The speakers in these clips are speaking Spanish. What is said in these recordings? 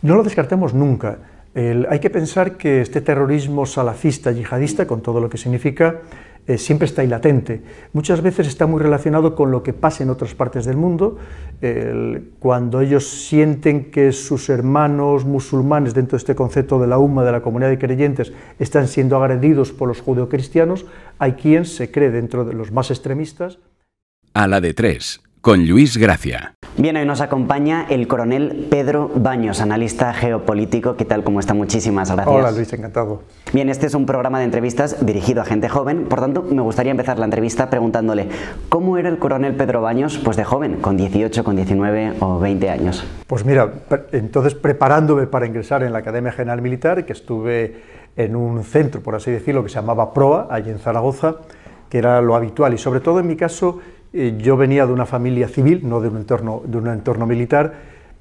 No lo descartemos nunca. Hay que pensar que este terrorismo salafista, yihadista, con todo lo que significa, siempre está ahí latente. Muchas veces está muy relacionado con lo que pasa en otras partes del mundo, cuando ellos sienten que sus hermanos musulmanes, dentro de este concepto de la umma, de la comunidad de creyentes, están siendo agredidos por los judeocristianos, hay quien se cree dentro de los más extremistas. A la de tres, con Lluís Gracia. Bien, hoy nos acompaña el coronel Pedro Baños, analista geopolítico. ¿Qué tal? ¿Cómo está? Muchísimas gracias. Hola Luis, encantado. Bien, este es un programa de entrevistas dirigido a gente joven, por tanto me gustaría empezar la entrevista preguntándole ¿cómo era el coronel Pedro Baños pues de joven, con 18, con 19 o 20 años? Pues mira, entonces preparándome para ingresar en la Academia General Militar, que estuve en un centro, por así decirlo, que se llamaba PROA, allí en Zaragoza, que era lo habitual, y sobre todo en mi caso yo venía de una familia civil, no de un entorno militar,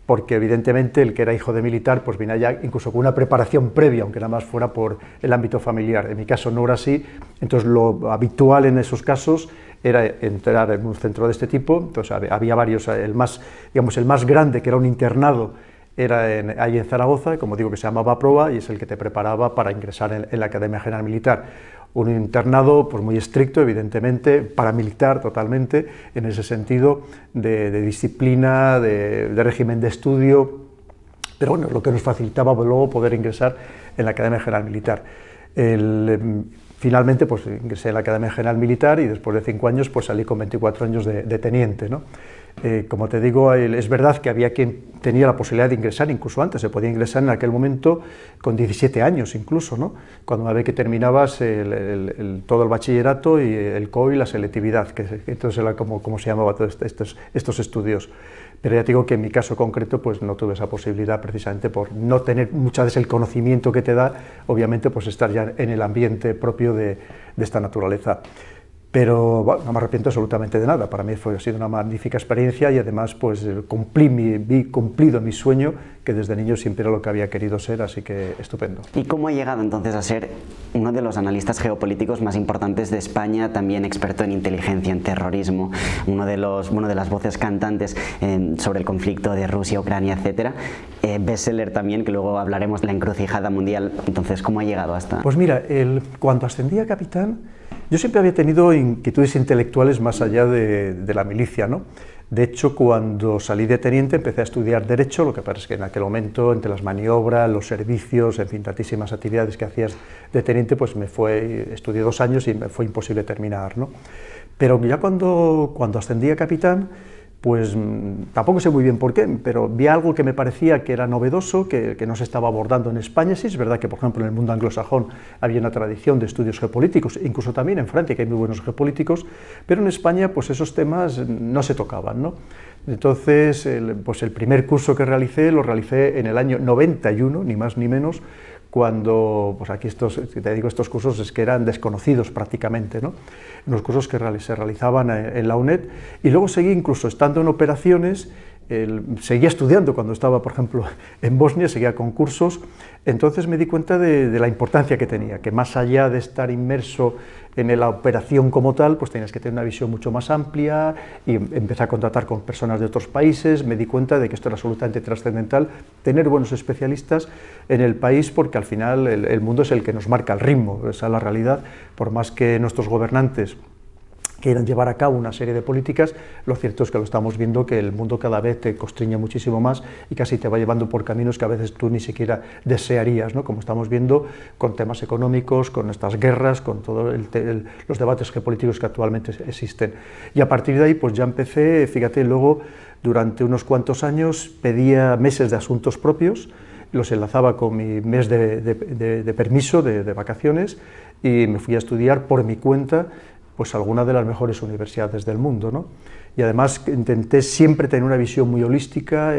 porque evidentemente el que era hijo de militar pues venía ya incluso con una preparación previa, aunque nada más fuera por el ámbito familiar. En mi caso no era así, entonces lo habitual en esos casos era entrar en un centro de este tipo. Entonces había varios, el más grande, que era un internado, era ahí en Zaragoza, como digo, que se llamaba PROA, y es el que te preparaba para ingresar en la Academia General Militar. Un internado pues muy estricto, evidentemente, paramilitar totalmente, en ese sentido de disciplina, de régimen de estudio, pero bueno, lo que nos facilitaba luego poder ingresar en la Academia General Militar. Finalmente pues ingresé en la Academia General Militar y después de 5 años pues salí con 24 años de teniente, ¿no? Como te digo, es verdad que había quien tenía la posibilidad de ingresar, incluso antes, se podía ingresar en aquel momento con 17 años incluso, ¿no? Cuando una vez que terminabas todo el bachillerato y el COI y la selectividad, que entonces era como se llamaba todos estos estudios. Pero ya te digo que en mi caso concreto pues no tuve esa posibilidad precisamente por no tener muchas veces el conocimiento que te da, obviamente pues estar ya en el ambiente propio de esta naturaleza. Pero bueno, no me arrepiento absolutamente de nada, para mí ha sido una magnífica experiencia y además pues vi cumplido mi sueño, que desde niño siempre era lo que había querido ser, así que estupendo. ¿Y cómo ha llegado entonces a ser uno de los analistas geopolíticos más importantes de España, también experto en inteligencia, en terrorismo, uno de las voces cantantes sobre el conflicto de Rusia, Ucrania, etcétera? Bestseller también, que luego hablaremos de la encrucijada mundial. Entonces, ¿cómo ha llegado hasta...? Pues mira, cuando ascendí a capitán, yo siempre había tenido inquietudes intelectuales más allá de la milicia, ¿no? De hecho, cuando salí de teniente empecé a estudiar Derecho, lo que pasa es que en aquel momento, entre las maniobras, los servicios, en fin, tantísimas actividades que hacías de teniente, pues estudié 2 años y me fue imposible terminar, ¿no? Pero ya cuando ascendí a capitán, pues tampoco sé muy bien por qué, pero vi algo que me parecía que era novedoso, que no se estaba abordando en España. Sí, es verdad que, por ejemplo, en el mundo anglosajón había una tradición de estudios geopolíticos, incluso también en Francia, que hay muy buenos geopolíticos, pero en España pues esos temas no se tocaban, ¿no? Entonces, pues el primer curso que lo realicé en el año 91, ni más ni menos, cuando, pues aquí estos cursos es que eran desconocidos prácticamente, ¿no? Unos cursos que se realizaban en la UNED, y luego seguí incluso estando en operaciones, seguía estudiando cuando estaba, por ejemplo, en Bosnia, seguía con cursos. Entonces me di cuenta de la importancia que tenía, que más allá de estar inmerso en la operación como tal, pues tenías que tener una visión mucho más amplia, y empecé a contactar con personas de otros países. Me di cuenta de que esto era absolutamente trascendental, tener buenos especialistas en el país, porque al final el mundo es el que nos marca el ritmo, esa es la realidad. Por más que nuestros gobernantes quieran llevar a cabo una serie de políticas, lo cierto es que lo estamos viendo, que el mundo cada vez te constriñe muchísimo más y casi te va llevando por caminos que a veces tú ni siquiera desearías, ¿no? Como estamos viendo con temas económicos, con estas guerras, con todos los debates geopolíticos que actualmente existen. Y a partir de ahí pues ya empecé, fíjate, luego durante unos cuantos años pedía meses de asuntos propios, los enlazaba con mi mes de permiso, de vacaciones, y me fui a estudiar por mi cuenta pues algunas de las mejores universidades del mundo, ¿no? Y además intenté siempre tener una visión muy holística,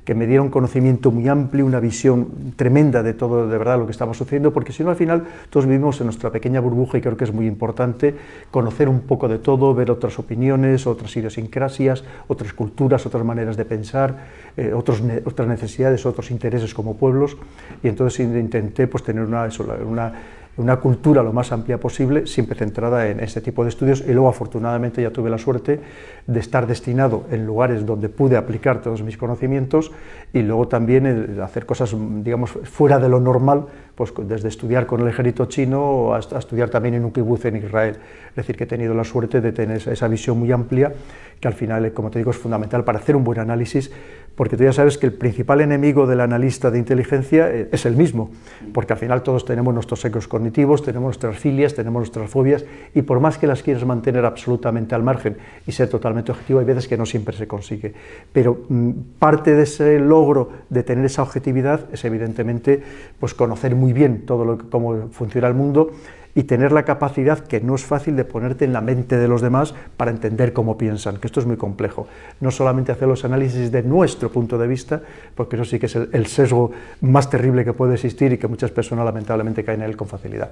que me diera un conocimiento muy amplio, una visión tremenda de todo, de verdad, lo que estaba sucediendo, porque si no, al final, todos vivimos en nuestra pequeña burbuja, y creo que es muy importante conocer un poco de todo, ver otras opiniones, otras idiosincrasias, otras culturas, otras maneras de pensar, otras necesidades, otros intereses como pueblos, y entonces intenté pues tener una cultura lo más amplia posible, siempre centrada en este tipo de estudios. Y luego afortunadamente ya tuve la suerte de estar destinado en lugares donde pude aplicar todos mis conocimientos y luego también hacer cosas, digamos, fuera de lo normal, pues desde estudiar con el ejército chino a estudiar también en un kibutz en Israel. Es decir, que he tenido la suerte de tener esa visión muy amplia, que al final, como te digo, es fundamental para hacer un buen análisis, porque tú ya sabes que el principal enemigo del analista de inteligencia es el mismo, porque al final todos tenemos nuestros sesgos cognitivos, tenemos nuestras filias, tenemos nuestras fobias, y por más que las quieras mantener absolutamente al margen y ser totalmente objetivo, hay veces que no siempre se consigue. Pero parte de ese logro de tener esa objetividad es evidentemente pues conocer muy bien cómo funciona el mundo y tener la capacidad, que no es fácil, de ponerte en la mente de los demás para entender cómo piensan, que esto es muy complejo. No solamente hacer los análisis de nuestro punto de vista, porque eso sí que es el sesgo más terrible que puede existir y que muchas personas lamentablemente caen en él con facilidad.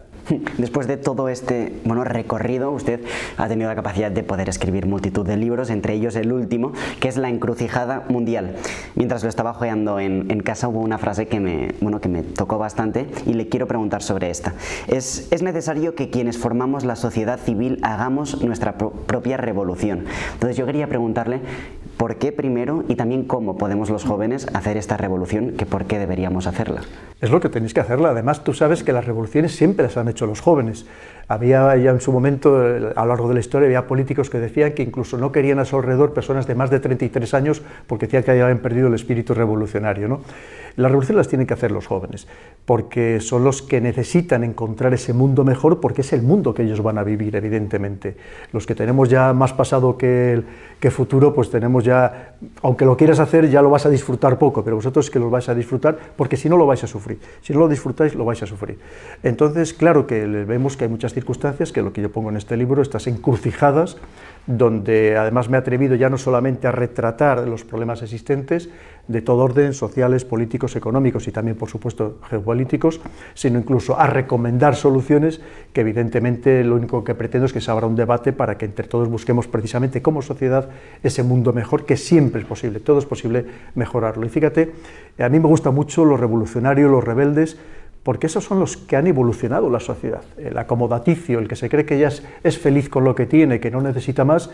Después de todo este recorrido, usted ha tenido la capacidad de poder escribir multitud de libros, entre ellos el último, que es La encrucijada mundial. Mientras lo estaba hojeando en casa hubo una frase que me tocó bastante y le quiero preguntar sobre esta. Es necesario que quienes formamos la sociedad civil hagamos nuestra propia revolución. Entonces yo quería preguntarle por qué primero y también cómo podemos los jóvenes hacer esta revolución, que por qué deberíamos hacerla. Es lo que tenéis que hacerla. Además, tú sabes que las revoluciones siempre las han hecho los jóvenes. Había ya en su momento, a lo largo de la historia, había políticos que decían que incluso no querían a su alrededor personas de más de 33 años porque decían que habían perdido el espíritu revolucionario, ¿no? Las revoluciones las tienen que hacer los jóvenes, porque son los que necesitan encontrar ese mundo mejor, porque es el mundo que ellos van a vivir, evidentemente. Los que tenemos ya más pasado que futuro, pues tenemos ya, aunque lo quieras hacer, ya lo vas a disfrutar poco, pero vosotros que lo vais a disfrutar, porque si no lo vais a sufrir. Si no lo disfrutáis, lo vais a sufrir. Entonces, claro que vemos que hay muchas circunstancias, que lo que yo pongo en este libro, estas encrucijadas, donde además me he atrevido ya no solamente a retratar los problemas existentes de todo orden, sociales, políticos, económicos y también, por supuesto, geopolíticos, sino incluso a recomendar soluciones que evidentemente lo único que pretendo es que se abra un debate para que entre todos busquemos precisamente como sociedad ese mundo mejor, que siempre es posible, todo es posible mejorarlo. Y fíjate, a mí me gusta mucho los revolucionarios, los rebeldes, porque esos son los que han evolucionado la sociedad. El acomodaticio, el que se cree que ya es feliz con lo que tiene, que no necesita más,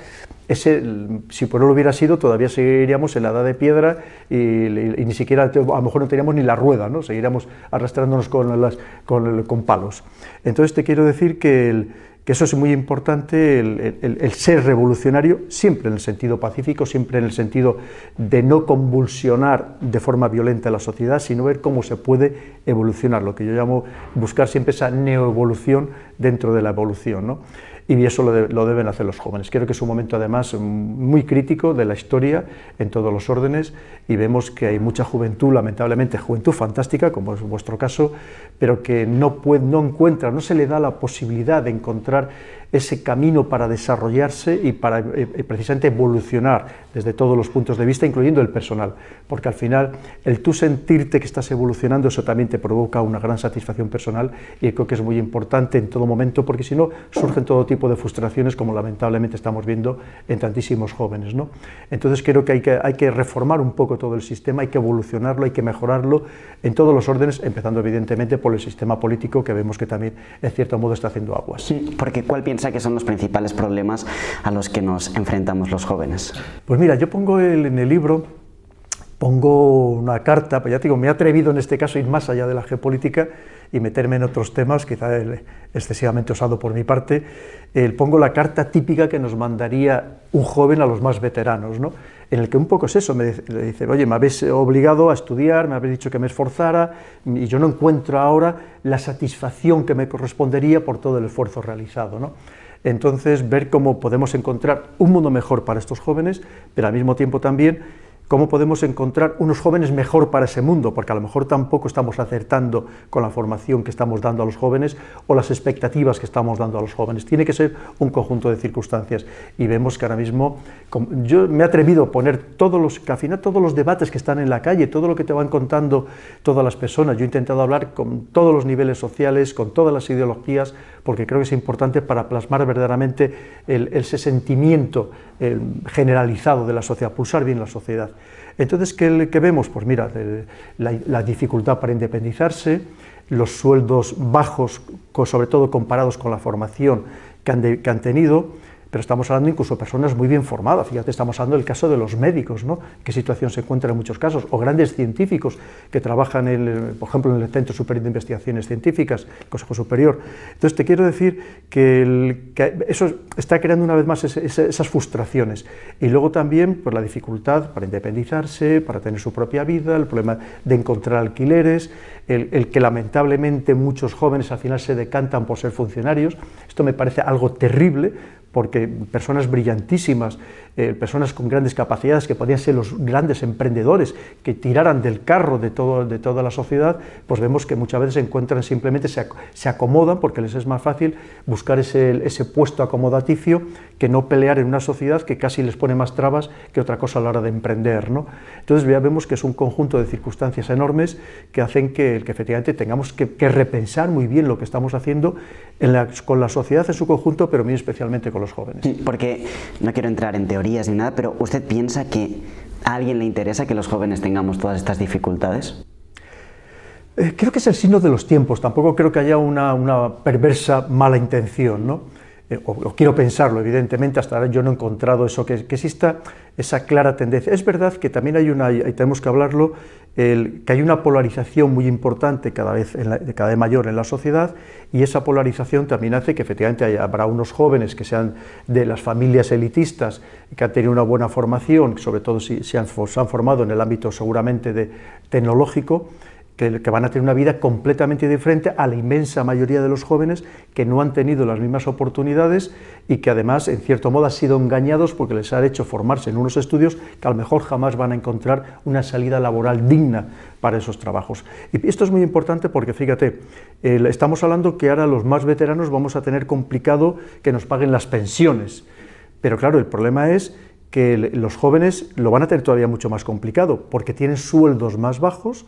ese, si por él hubiera sido, todavía seguiríamos en la edad de piedra y ni siquiera, a lo mejor no teníamos ni la rueda, ¿no? Seguiríamos arrastrándonos con palos. Entonces te quiero decir que eso es muy importante, el ser revolucionario, siempre en el sentido pacífico, siempre en el sentido de no convulsionar de forma violenta la sociedad, sino ver cómo se puede evolucionar, lo que yo llamo buscar siempre esa neoevolución dentro de la evolución, ¿no? Y eso lo deben hacer los jóvenes. Creo que es un momento además muy crítico de la historia en todos los órdenes y vemos que hay mucha juventud, lamentablemente juventud fantástica, como es vuestro caso, pero que no encuentra, no se le da la posibilidad de encontrar ese camino para desarrollarse y para precisamente evolucionar desde todos los puntos de vista, incluyendo el personal, porque al final el tú sentirte que estás evolucionando, eso también te provoca una gran satisfacción personal y creo que es muy importante en todo momento, porque si no surgen todo tipo de frustraciones, como lamentablemente estamos viendo en tantísimos jóvenes, ¿no? Entonces creo que hay que reformar un poco todo el sistema, hay que evolucionarlo, hay que mejorarlo en todos los órdenes, empezando evidentemente por el sistema político, que vemos que también en cierto modo está haciendo aguas. Sí, porque ¿cuál piensa que son los principales problemas a los que nos enfrentamos los jóvenes? Pues mira, yo pongo en el libro, pongo una carta, pues ya te digo, me he atrevido en este caso a ir más allá de la geopolítica y meterme en otros temas, quizá excesivamente osado por mi parte. Pongo la carta típica que nos mandaría un joven a los más veteranos, ¿no? En el que un poco es eso, le dice, oye, me habéis obligado a estudiar, me habéis dicho que me esforzara y yo no encuentro ahora la satisfacción que me correspondería por todo el esfuerzo realizado, ¿no? Entonces, ver cómo podemos encontrar un mundo mejor para estos jóvenes, pero al mismo tiempo también cómo podemos encontrar unos jóvenes mejor para ese mundo, porque a lo mejor tampoco estamos acertando con la formación que estamos dando a los jóvenes o las expectativas que estamos dando a los jóvenes. Tiene que ser un conjunto de circunstancias y vemos que ahora mismo, yo me he atrevido a poner que al final todos los debates que están en la calle, todo lo que te van contando todas las personas, yo he intentado hablar con todos los niveles sociales, con todas las ideologías, porque creo que es importante para plasmar verdaderamente ese sentimiento generalizado de la sociedad, pulsar bien la sociedad. Entonces, ¿qué vemos? Pues mira, la dificultad para independizarse, los sueldos bajos, sobre todo comparados con la formación que han tenido, pero estamos hablando incluso de personas muy bien formadas. Fíjate, estamos hablando del caso de los médicos, ¿no? ¿Qué situación se encuentra en muchos casos? O grandes científicos que trabajan, por ejemplo, en el Centro Superior de Investigaciones Científicas, Consejo Superior. Entonces, te quiero decir que eso está creando una vez más esas frustraciones. Y luego también pues, la dificultad para independizarse, para tener su propia vida, el problema de encontrar alquileres, el que lamentablemente muchos jóvenes al final se decantan por ser funcionarios. Esto me parece algo terrible, porque personas brillantísimas, personas con grandes capacidades que podían ser los grandes emprendedores que tiraran del carro de toda la sociedad, pues vemos que muchas veces simplemente se acomodan porque les es más fácil buscar ese puesto acomodaticio que no pelear en una sociedad que casi les pone más trabas que otra cosa a la hora de emprender, ¿no? Entonces ya vemos que es un conjunto de circunstancias enormes que hacen que efectivamente tengamos que repensar muy bien lo que estamos haciendo con la sociedad en su conjunto, pero muy especialmente con los jóvenes. Porque no quiero entrar en teorías ni nada, pero ¿usted piensa que a alguien le interesa que los jóvenes tengamos todas estas dificultades? Creo que es el signo de los tiempos, tampoco creo que haya una perversa mala intención, ¿no? O quiero pensarlo, evidentemente, hasta ahora yo no he encontrado eso, que exista esa clara tendencia. Es verdad que también y tenemos que hablarlo, que hay una polarización muy importante cada vez mayor en la sociedad, y esa polarización también hace que efectivamente habrá unos jóvenes que sean de las familias elitistas, que han tenido una buena formación, sobre todo si se han formado en el ámbito seguramente tecnológico, que van a tener una vida completamente diferente a la inmensa mayoría de los jóvenes que no han tenido las mismas oportunidades y que además, en cierto modo, han sido engañados porque les ha hecho formarse en unos estudios que a lo mejor jamás van a encontrar una salida laboral digna para esos trabajos. Y esto es muy importante porque, fíjate, estamos hablando que ahora los más veteranos vamos a tener complicado que nos paguen las pensiones, pero claro, el problema es que los jóvenes lo van a tener todavía mucho más complicado porque tienen sueldos más bajos,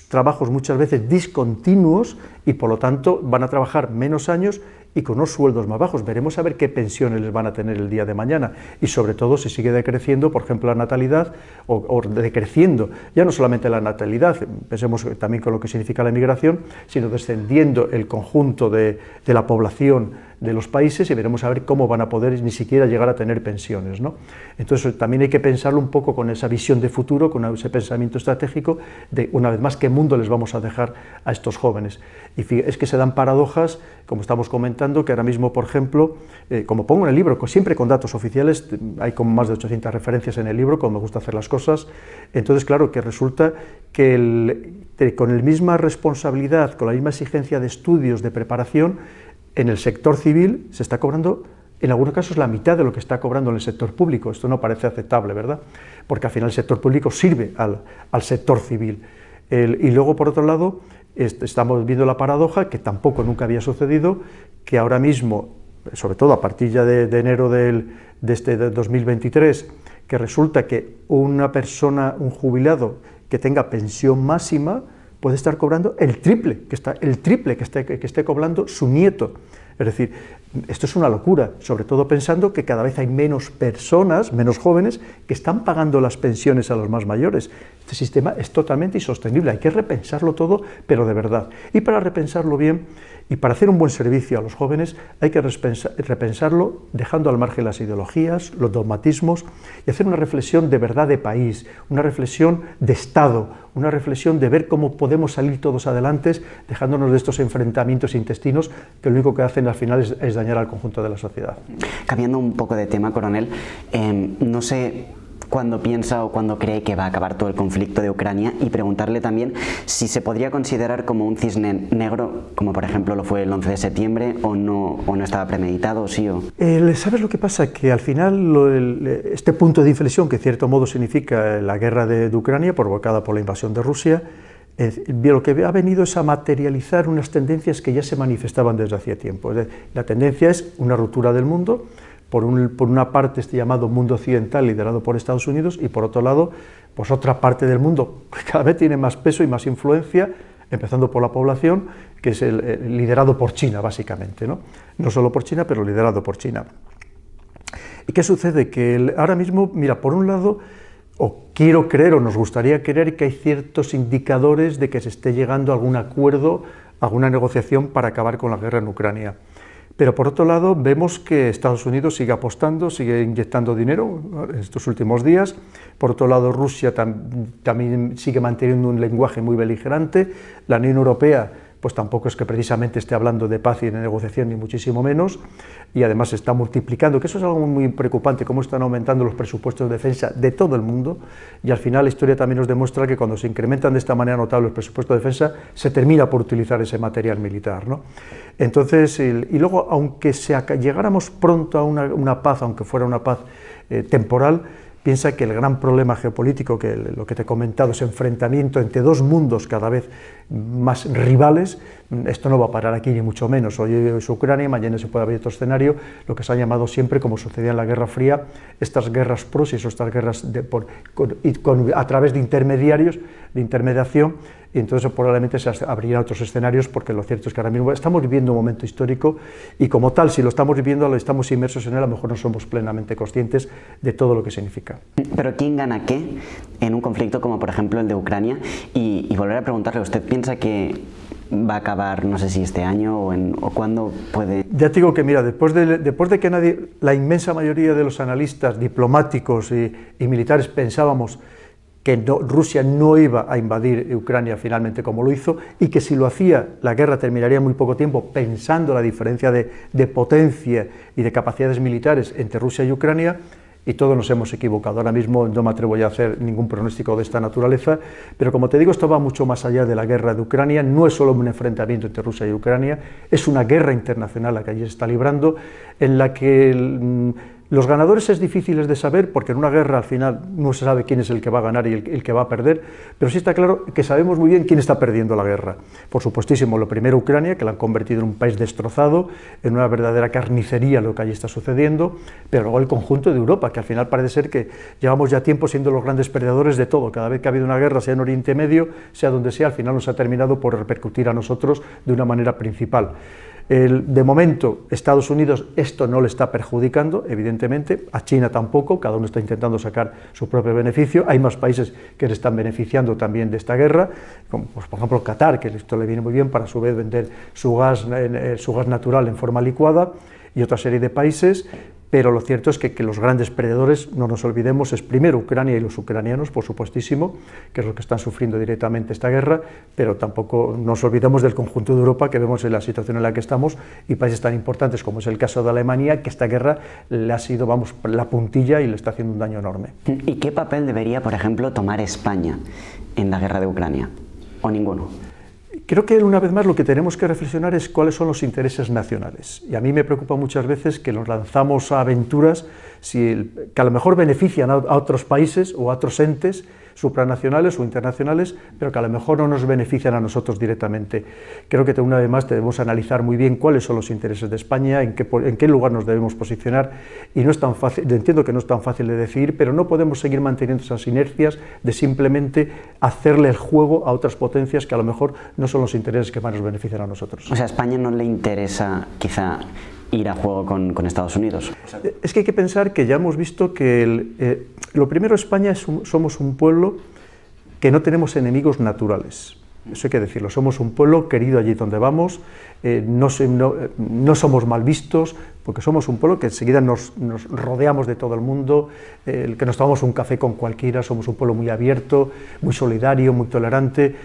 trabajos muchas veces discontinuos y por lo tanto van a trabajar menos años y con unos sueldos más bajos. Veremos a ver qué pensiones les van a tener el día de mañana y sobre todo si sigue decreciendo, por ejemplo, la natalidad o decreciendo, ya no solamente la natalidad, pensemos también con lo que significa la emigración, sino descendiendo el conjunto de la población de los países y veremos a ver cómo van a poder ni siquiera llegar a tener pensiones, ¿no? Entonces también hay que pensarlo un poco con esa visión de futuro, con ese pensamiento estratégico de, una vez más, qué mundo les vamos a dejar a estos jóvenes. Y es que se dan paradojas, como estamos comentando, que ahora mismo, por ejemplo, como pongo en el libro, siempre con datos oficiales, hay como más de 800 referencias en el libro, como me gusta hacer las cosas, entonces claro que resulta que con la misma responsabilidad, con la misma exigencia de estudios, de preparación, en el sector civil se está cobrando, en algunos casos, la mitad de lo que está cobrando en el sector público. Esto no parece aceptable, ¿verdad? Porque al final el sector público sirve al sector civil. Y luego, por otro lado, estamos viendo la paradoja, que tampoco nunca había sucedido, que ahora mismo, sobre todo a partir ya de enero de 2023, que resulta que una persona, un jubilado que tenga pensión máxima, puede estar cobrando el triple que esté cobrando su nieto. Es decir, esto es una locura, sobre todo pensando que cada vez hay menos personas, menos jóvenes, que están pagando las pensiones a los más mayores. Este sistema es totalmente insostenible, hay que repensarlo todo, pero de verdad. Y para repensarlo bien, y para hacer un buen servicio a los jóvenes, hay que repensarlo dejando al margen las ideologías, los dogmatismos, y hacer una reflexión de verdad de país, una reflexión de Estado, una reflexión de ver cómo podemos salir todos adelante, dejándonos de estos enfrentamientos intestinos que lo único que hacen al final es dañar al conjunto de la sociedad. Cambiando un poco de tema, coronel, no sé cuándo piensa o cuándo cree que va a acabar todo el conflicto de Ucrania y preguntarle también si se podría considerar como un cisne negro, como por ejemplo lo fue el 11 de septiembre, o no estaba premeditado, sí o... ¿Sabes lo que pasa? Que al final este punto de inflexión, que en cierto modo significa la guerra de Ucrania provocada por la invasión de Rusia, lo que ha venido es a materializar unas tendencias que ya se manifestaban desde hacía tiempo. La tendencia es una ruptura del mundo, por una parte este llamado mundo occidental liderado por Estados Unidos y por otro lado pues otra parte del mundo que cada vez tiene más peso y más influencia, empezando por la población, que es liderado por China básicamente, ¿no? No solo por China, pero liderado por China. ¿Y qué sucede? Que ahora mismo, mira, por un lado, o quiero creer o nos gustaría creer que hay ciertos indicadores de que se esté llegando a algún acuerdo, a alguna negociación para acabar con la guerra en Ucrania. Pero por otro lado vemos que Estados Unidos sigue apostando, sigue inyectando dinero en estos últimos días. Por otro lado Rusia también sigue manteniendo un lenguaje muy beligerante. La Unión Europea pues tampoco es que precisamente esté hablando de paz y de negociación, ni muchísimo menos, y además se está multiplicando, que eso es algo muy preocupante, cómo están aumentando los presupuestos de defensa de todo el mundo, y al final la historia también nos demuestra que cuando se incrementan de esta manera notable los presupuestos de defensa, se termina por utilizar ese material militar, ¿no? Entonces, y luego, aunque llegáramos pronto a una paz, aunque fuera una paz temporal, piensa que el gran problema geopolítico, que lo que te he comentado, ese enfrentamiento entre dos mundos cada vez más rivales, esto no va a parar aquí ni mucho menos. Hoy es Ucrania, mañana se puede abrir otro escenario, lo que se ha llamado siempre, como sucedía en la Guerra Fría, estas guerras proxies o estas guerras a través de intermediarios, de intermediación, y entonces probablemente se abrirán otros escenarios, porque lo cierto es que ahora mismo estamos viviendo un momento histórico y como tal, si lo estamos viviendo, lo estamos inmersos en él, a lo mejor no somos plenamente conscientes de todo lo que significa. Pero ¿quién gana qué en un conflicto como por ejemplo el de Ucrania? Y volver a preguntarle, ¿usted piensa que va a acabar, no sé si este año o cuándo puede...? Ya te digo que mira, después de que la inmensa mayoría de los analistas diplomáticos y militares pensábamos que Rusia no iba a invadir Ucrania finalmente como lo hizo, y que si lo hacía la guerra terminaría en muy poco tiempo, pensando la diferencia de potencia y de capacidades militares entre Rusia y Ucrania, y todos nos hemos equivocado. Ahora mismo no me atrevo ya a hacer ningún pronóstico de esta naturaleza, pero como te digo, esto va mucho más allá de la guerra de Ucrania, no es solo un enfrentamiento entre Rusia y Ucrania, es una guerra internacional la que allí se está librando, en la que los ganadores es difícil de saber, porque en una guerra al final no se sabe quién es el que va a ganar y el que va a perder, pero sí está claro que sabemos muy bien quién está perdiendo la guerra. Por supuestísimo, lo primero Ucrania, que la han convertido en un país destrozado, en una verdadera carnicería lo que allí está sucediendo, pero luego el conjunto de Europa, que al final parece ser que llevamos ya tiempo siendo los grandes perdedores de todo. Cada vez que ha habido una guerra, sea en Oriente Medio, sea donde sea, al final nos ha terminado por repercutir a nosotros de una manera principal. De momento, Estados Unidos esto no le está perjudicando, evidentemente, a China tampoco, cada uno está intentando sacar su propio beneficio. Hay más países que le están beneficiando también de esta guerra, como pues, por ejemplo Qatar, que esto le viene muy bien para a su vez vender su gas natural en forma licuada, y otra serie de países. Pero lo cierto es que los grandes perdedores, no nos olvidemos, es primero Ucrania y los ucranianos, por supuestísimo, que es los que están sufriendo directamente esta guerra, pero tampoco nos olvidemos del conjunto de Europa, que vemos en la situación en la que estamos, y países tan importantes como es el caso de Alemania, que esta guerra le ha sido, vamos, la puntilla y le está haciendo un daño enorme. ¿Y qué papel debería, por ejemplo, tomar España en la guerra de Ucrania? ¿O ninguno? Creo que una vez más lo que tenemos que reflexionar es cuáles son los intereses nacionales. Y a mí me preocupa muchas veces que nos lanzamos a aventuras que a lo mejor benefician a otros países o a otros entes supranacionales o internacionales, pero que a lo mejor no nos benefician a nosotros directamente. Creo que una vez más debemos analizar muy bien cuáles son los intereses de España, en qué lugar nos debemos posicionar, y no es tan fácil, entiendo que no es tan fácil de decidir, pero no podemos seguir manteniendo esas inercias de simplemente hacerle el juego a otras potencias que a lo mejor no son los intereses que más nos benefician a nosotros. O sea, ¿a España no le interesa quizá ir a juego con Estados Unidos? Es que hay que pensar que ya hemos visto que lo primero, España somos un pueblo que no tenemos enemigos naturales. Eso hay que decirlo, somos un pueblo querido allí donde vamos, no somos mal vistos, porque somos un pueblo que enseguida nos rodeamos de todo el mundo, que nos tomamos un café con cualquiera, somos un pueblo muy abierto, muy solidario, muy tolerante,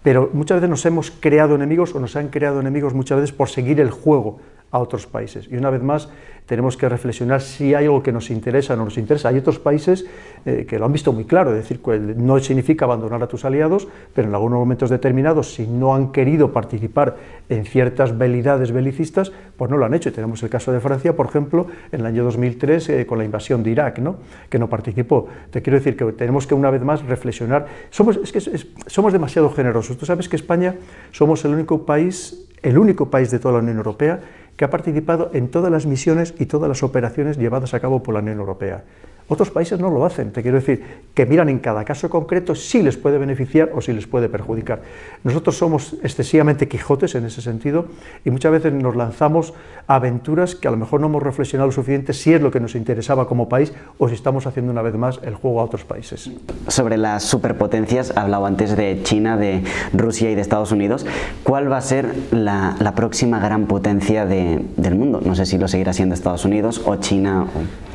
pero muchas veces nos hemos creado enemigos o nos han creado enemigos muchas veces por seguir el juego a otros países. Y una vez más tenemos que reflexionar si hay algo que nos interesa o no nos interesa. Hay otros países que lo han visto muy claro, es decir, que no significa abandonar a tus aliados, pero en algunos momentos determinados, si no han querido participar en ciertas velidades belicistas, pues no lo han hecho. Y tenemos el caso de Francia, por ejemplo, en el año 2003, con la invasión de Irak, ¿no?, que no participó. Te quiero decir que tenemos que una vez más reflexionar. Somos demasiado generosos. Tú sabes que España somos el único país de toda la Unión Europea que ha participado en todas las misiones y todas las operaciones llevadas a cabo por la Unión Europea. Otros países no lo hacen, te quiero decir, que miran en cada caso concreto si les puede beneficiar o si les puede perjudicar. Nosotros somos excesivamente quijotes en ese sentido y muchas veces nos lanzamos a aventuras que a lo mejor no hemos reflexionado lo suficiente si es lo que nos interesaba como país o si estamos haciendo una vez más el juego a otros países. Sobre las superpotencias, hablaba antes de China, de Rusia y de Estados Unidos. ¿Cuál va a ser la próxima gran potencia del mundo? No sé si lo seguirá siendo Estados Unidos o China.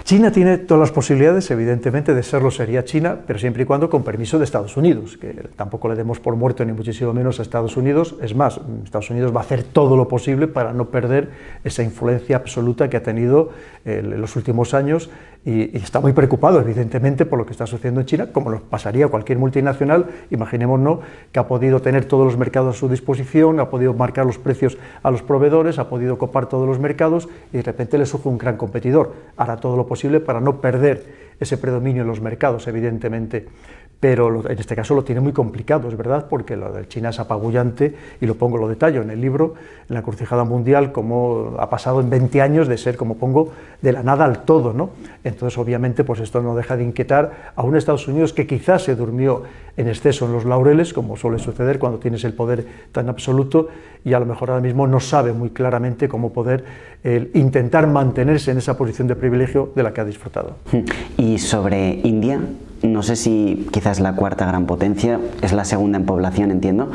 China tiene todas las posibilidades, evidentemente, de serlo sería China, pero siempre y cuando con permiso de Estados Unidos, que tampoco le demos por muerto ni muchísimo menos a Estados Unidos. Es más, Estados Unidos va a hacer todo lo posible para no perder esa influencia absoluta que ha tenido en los últimos años y está muy preocupado, evidentemente, por lo que está sucediendo en China, como nos pasaría a cualquier multinacional, imaginémonos, que ha podido tener todos los mercados a su disposición, ha podido marcar los precios a los proveedores, ha podido copar todos los mercados y de repente le surge un gran competidor. Hará todo lo posible para no perder ese predominio en los mercados, evidentemente, pero en este caso lo tiene muy complicado, es verdad, porque lo de China es apabullante y lo detallo en el libro, en la encrucijada mundial, cómo ha pasado en 20 años de ser, como pongo, de la nada al todo, ¿no? Entonces, obviamente, pues esto no deja de inquietar a un Estados Unidos que quizás se durmió en exceso en los laureles, como suele suceder cuando tienes el poder tan absoluto, y a lo mejor ahora mismo no sabe muy claramente cómo poder intentar mantenerse en esa posición de privilegio de la que ha disfrutado. Y sobre India, no sé si quizás la cuarta gran potencia, es la segunda en población, entiendo.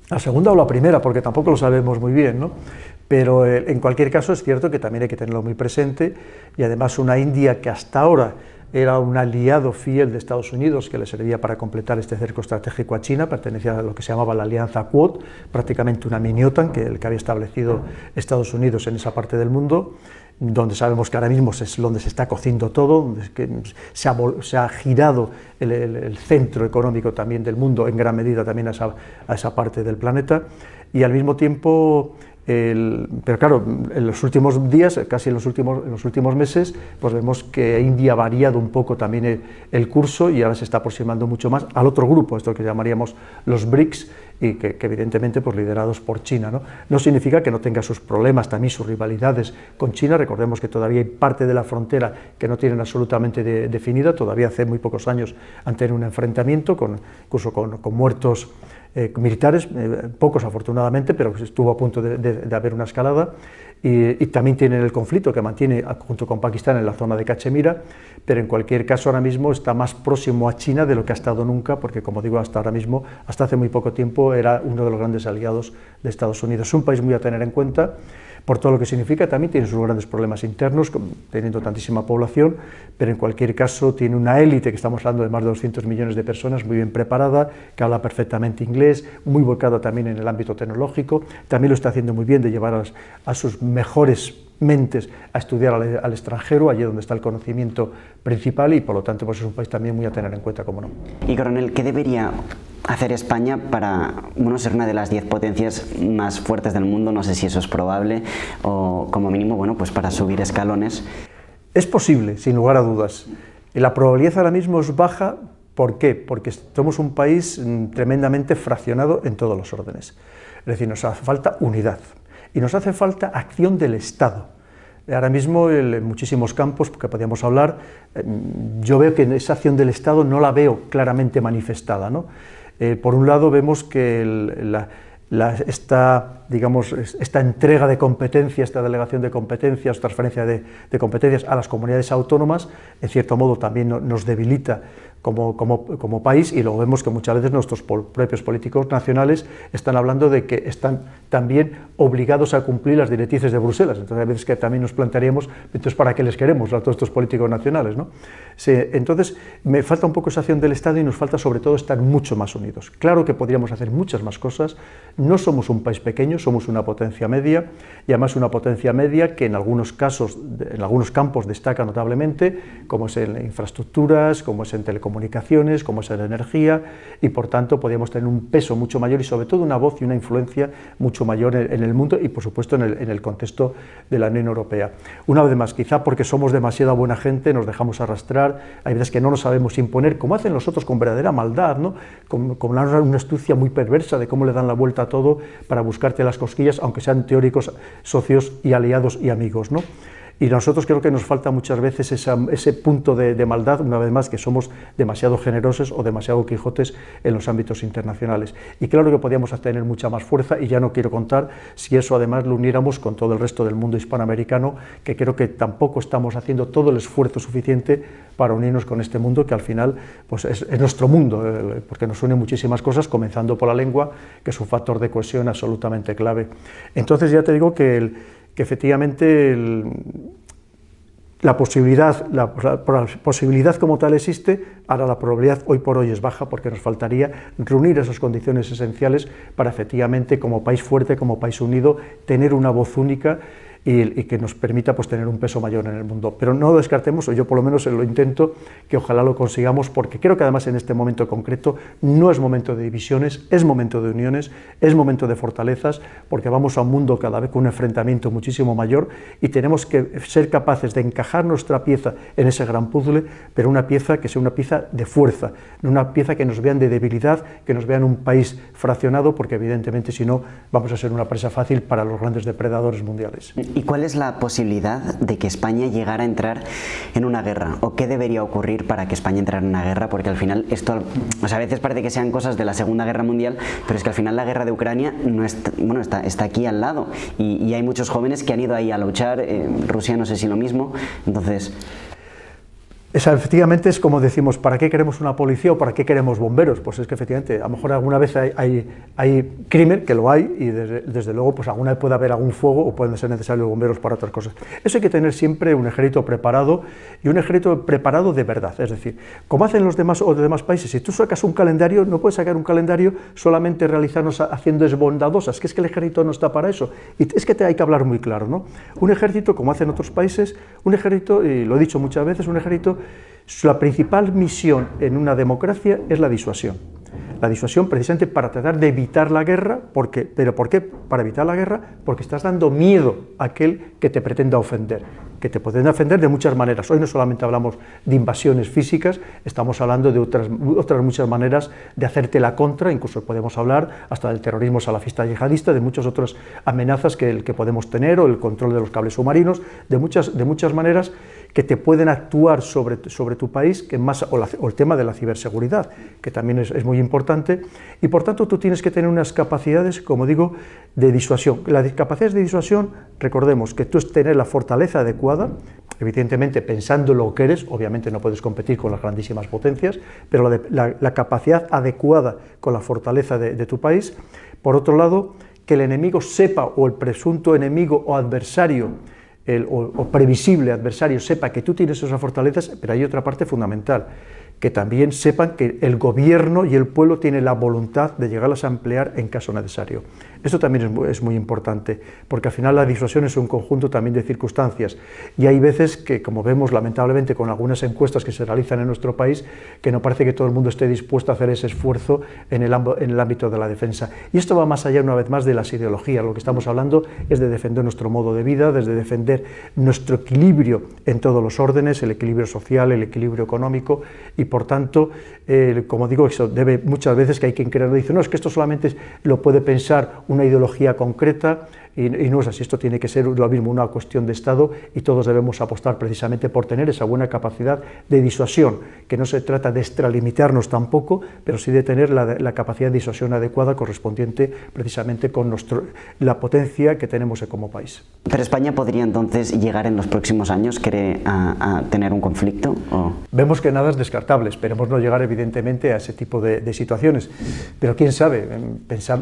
La segunda o la primera, porque tampoco lo sabemos muy bien, ¿no? Pero en cualquier caso es cierto que también hay que tenerlo muy presente, y además una India que hasta ahora era un aliado fiel de Estados Unidos que le servía para completar este cerco estratégico a China, pertenecía a lo que se llamaba la Alianza Quad, prácticamente una mini OTAN que había establecido Estados Unidos en esa parte del mundo, donde sabemos que ahora mismo es donde se está cociendo todo, donde se ha girado el centro económico también del mundo, en gran medida también a esa parte del planeta, y al mismo tiempo pero claro, en los últimos días, casi en los últimos meses, pues vemos que India ha variado un poco también el curso y ahora se está aproximando mucho más al otro grupo, esto que llamaríamos los BRICS, y que evidentemente pues liderados por China, ¿no? No significa que no tenga sus problemas, también sus rivalidades con China. Recordemos que todavía hay parte de la frontera que no tienen absolutamente definida, todavía hace muy pocos años han tenido un enfrentamiento, incluso con muertos militares, pocos afortunadamente, pero estuvo a punto de haber una escalada, y también tienen el conflicto que mantiene junto con Pakistán en la zona de Cachemira, pero en cualquier caso ahora mismo está más próximo a China de lo que ha estado nunca, porque como digo, hasta ahora mismo, hasta hace muy poco tiempo, era uno de los grandes aliados de Estados Unidos. Es un país muy a tener en cuenta, por todo lo que significa. También tiene sus grandes problemas internos, teniendo tantísima población, pero en cualquier caso tiene una élite, que estamos hablando de más de 200 millones de personas, muy bien preparada, que habla perfectamente inglés, muy volcada también en el ámbito tecnológico, también lo está haciendo muy bien de llevar a sus mejores mentes a estudiar al extranjero, allí donde está el conocimiento principal, y por lo tanto pues es un país también muy a tener en cuenta, como no. Y coronel, ¿qué debería hacer España para ser una de las 10 potencias más fuertes del mundo? No sé si eso es probable, o como mínimo, bueno, pues para subir escalones. Es posible, sin lugar a dudas. La probabilidad ahora mismo es baja. ¿Por qué? Porque somos un país tremendamente fraccionado en todos los órdenes. Es decir, nos hace falta unidad y nos hace falta acción del Estado. Ahora mismo, en muchísimos campos que podríamos hablar, yo veo que esa acción del Estado no la veo claramente manifestada, ¿no? Por un lado vemos que esta entrega de competencias, esta delegación de competencias, transferencia de competencias a las comunidades autónomas, en cierto modo también nos debilita como país, y luego vemos que muchas veces nuestros propios políticos nacionales están hablando de que están también obligados a cumplir las directrices de Bruselas. Entonces a veces que también nos plantearíamos, entonces ¿para qué les queremos a todos estos políticos nacionales, ¿no? Entonces me falta un poco esa acción del Estado y nos falta sobre todo estar mucho más unidos. Claro que podríamos hacer muchas más cosas, no somos un país pequeño, somos una potencia media, y además una potencia media que en algunos casos, en algunos campos destaca notablemente, como es en infraestructuras, como es en telecomunicaciones, como es en energía, y por tanto podríamos tener un peso mucho mayor y sobre todo una voz y una influencia mucho mayor en el mundo y por supuesto en el contexto de la Unión Europea. Una vez más, quizá porque somos demasiada buena gente, nos dejamos arrastrar, hay veces que no nos sabemos imponer, como hacen los otros con verdadera maldad, ¿no? Con una astucia muy perversa de cómo le dan la vuelta a todo para buscarte las cosquillas, aunque sean teóricos socios y aliados y amigos, ¿no? Y nosotros creo que nos falta muchas veces ese punto de maldad, una vez más, que somos demasiado generosos o demasiado quijotes en los ámbitos internacionales. Y claro que podíamos tener mucha más fuerza, y ya no quiero contar si eso además lo uniéramos con todo el resto del mundo hispanoamericano, que creo que tampoco estamos haciendo todo el esfuerzo suficiente para unirnos con este mundo, que al final pues es nuestro mundo, porque nos une muchísimas cosas, comenzando por la lengua, que es un factor de cohesión absolutamente clave. Entonces ya te digo que efectivamente la posibilidad como tal existe. Ahora la probabilidad hoy por hoy es baja, porque nos faltaría reunir esas condiciones esenciales para efectivamente, como país fuerte, como país unido, tener una voz única y que nos permita pues tener un peso mayor en el mundo. Pero no lo descartemos, o yo por lo menos lo intento, que ojalá lo consigamos, porque creo que además en este momento concreto no es momento de divisiones, es momento de uniones, es momento de fortalezas, porque vamos a un mundo cada vez con un enfrentamiento muchísimo mayor, y tenemos que ser capaces de encajar nuestra pieza en ese gran puzzle, pero una pieza que sea una pieza de fuerza, no una pieza que nos vean de debilidad, que nos vean un país fraccionado, porque evidentemente si no vamos a ser una presa fácil para los grandes depredadores mundiales. ¿Y cuál es la posibilidad de que España llegara a entrar en una guerra? ¿O qué debería ocurrir para que España entrara en una guerra? Porque al final esto, o sea, a veces parece que sean cosas de la Segunda Guerra Mundial, pero es que al final la guerra de Ucrania no está aquí al lado, y hay muchos jóvenes que han ido ahí a luchar. Rusia no sé si lo mismo, entonces... Efectivamente es como decimos, ¿para qué queremos una policía o para qué queremos bomberos? Pues es que efectivamente, a lo mejor alguna vez hay crimen, que lo hay, y desde luego pues alguna vez puede haber algún fuego o pueden ser necesarios bomberos para otras cosas. Eso hay que tener siempre un ejército preparado, y un ejército preparado de verdad. Es decir, como hacen los demás o de demás países, si tú sacas un calendario, no puedes sacar un calendario solamente realizarnos haciendo bondadosas, que es que el ejército no está para eso. Y es que hay que hablar muy claro, ¿no? Un ejército, como hacen otros países, un ejército, y lo he dicho muchas veces, un ejército, la principal misión en una democracia es la disuasión. La disuasión precisamente para tratar de evitar la guerra. ¿Pero por qué? Para evitar la guerra, porque estás dando miedo a aquel que te pretenda ofender, que te pretenda ofender de muchas maneras. Hoy no solamente hablamos de invasiones físicas, estamos hablando de otras muchas maneras de hacerte la contra, incluso podemos hablar hasta del terrorismo salafista yihadista, de muchas otras amenazas que podemos tener, o el control de los cables submarinos, de muchas maneras que te pueden actuar sobre tu país, o el tema de la ciberseguridad, que también es muy importante, y por tanto tú tienes que tener unas capacidades, como digo, de disuasión. Las capacidades de disuasión, recordemos que tú es tener la fortaleza adecuada, evidentemente pensando lo que eres, obviamente no puedes competir con las grandísimas potencias, pero la capacidad adecuada con la fortaleza de tu país. Por otro lado, que el enemigo sepa, o el presunto enemigo o adversario, o previsible adversario, sepa que tú tienes esas fortalezas, pero hay otra parte fundamental, que también sepan que el gobierno y el pueblo tienen la voluntad de llegarlas a emplear en caso necesario. Esto también es muy importante, porque al final la disuasión es un conjunto también de circunstancias, y hay veces que, como vemos lamentablemente con algunas encuestas que se realizan en nuestro país, que no parece que todo el mundo esté dispuesto a hacer ese esfuerzo en el ámbito de la defensa. Y esto va más allá, una vez más, de las ideologías. Lo que estamos hablando es de defender nuestro modo de vida, desde defender nuestro equilibrio en todos los órdenes, el equilibrio social, el equilibrio económico, y por tanto, como digo, eso debe muchas veces que hay quien creerlo, dice, no, es que esto solamente lo puede pensar una ideología concreta, y no es así. Esto tiene que ser lo mismo, una cuestión de Estado, y todos debemos apostar precisamente por tener esa buena capacidad de disuasión, que no se trata de extralimitarnos tampoco, pero sí de tener la capacidad de disuasión adecuada correspondiente precisamente con la potencia que tenemos como país. ¿Pero España podría entonces llegar en los próximos años a tener un conflicto? ¿O? Vemos que nada es descartable, esperemos no llegar evidentemente a ese tipo de situaciones, pero quién sabe.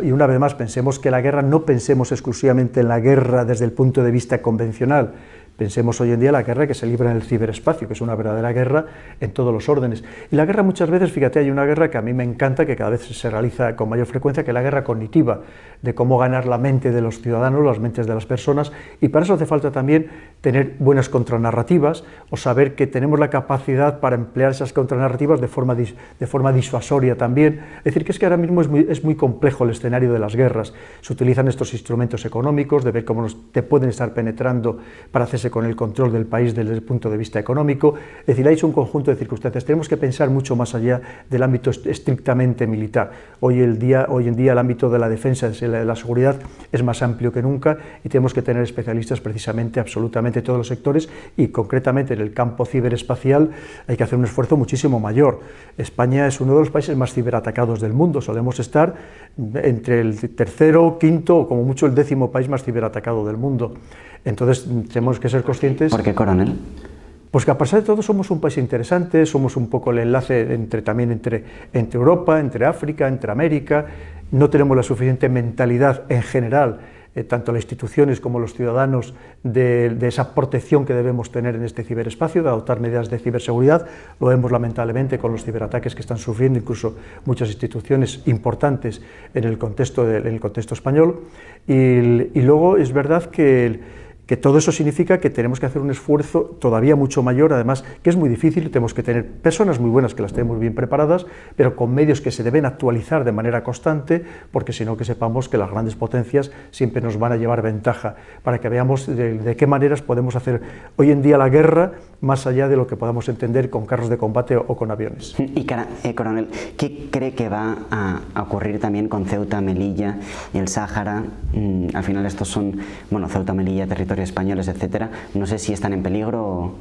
Y una vez más, pensemos que la guerra, no pensemos exclusivamente en la guerra desde el punto de vista convencional. Pensemos hoy en día en la guerra que se libra en el ciberespacio, que es una verdadera guerra en todos los órdenes. Y la guerra muchas veces, fíjate, hay una guerra que a mí me encanta, que cada vez se realiza con mayor frecuencia, que es la guerra cognitiva, de cómo ganar la mente de los ciudadanos, las mentes de las personas, y para eso hace falta también tener buenas contranarrativas, o saber que tenemos la capacidad para emplear esas contranarrativas de forma disuasoria también. Es decir, que es que ahora mismo es muy complejo el escenario de las guerras. Se utilizan estos instrumentos económicos, de ver cómo te pueden estar penetrando para hacer hacerse con el control del país desde el punto de vista económico. Es decir, hay un conjunto de circunstancias. Tenemos que pensar mucho más allá del ámbito estrictamente militar. Hoy en día el ámbito de la defensa y de la seguridad es más amplio que nunca y tenemos que tener especialistas precisamente absolutamente todos los sectores, y concretamente en el campo ciberespacial hay que hacer un esfuerzo muchísimo mayor. España es uno de los países más ciberatacados del mundo. Solemos estar entre el tercero, quinto o como mucho el 10º país más ciberatacado del mundo. Entonces tenemos que ser conscientes. ¿Por qué, coronel? Pues que a pesar de todo somos un país interesante, somos un poco el enlace también entre Europa, entre África, entre América. No tenemos la suficiente mentalidad en general, tanto las instituciones como los ciudadanos, de esa protección que debemos tener en este ciberespacio, de adoptar medidas de ciberseguridad. Lo vemos lamentablemente con los ciberataques que están sufriendo incluso muchas instituciones importantes en el contexto español. Y luego es verdad que todo eso significa que tenemos que hacer un esfuerzo todavía mucho mayor, además que es muy difícil. Tenemos que tener personas muy buenas que las tenemos bien preparadas, pero con medios que se deben actualizar de manera constante, porque si no, que sepamos que las grandes potencias siempre nos van a llevar ventaja, para que veamos de qué maneras podemos hacer hoy en día la guerra más allá de lo que podamos entender con carros de combate o con aviones. Y coronel, ¿qué cree que va a ocurrir también con Ceuta, Melilla y el Sáhara? Al final estos son, bueno, Ceuta, Melilla, territorios españoles, etcétera. No sé si están en peligro o...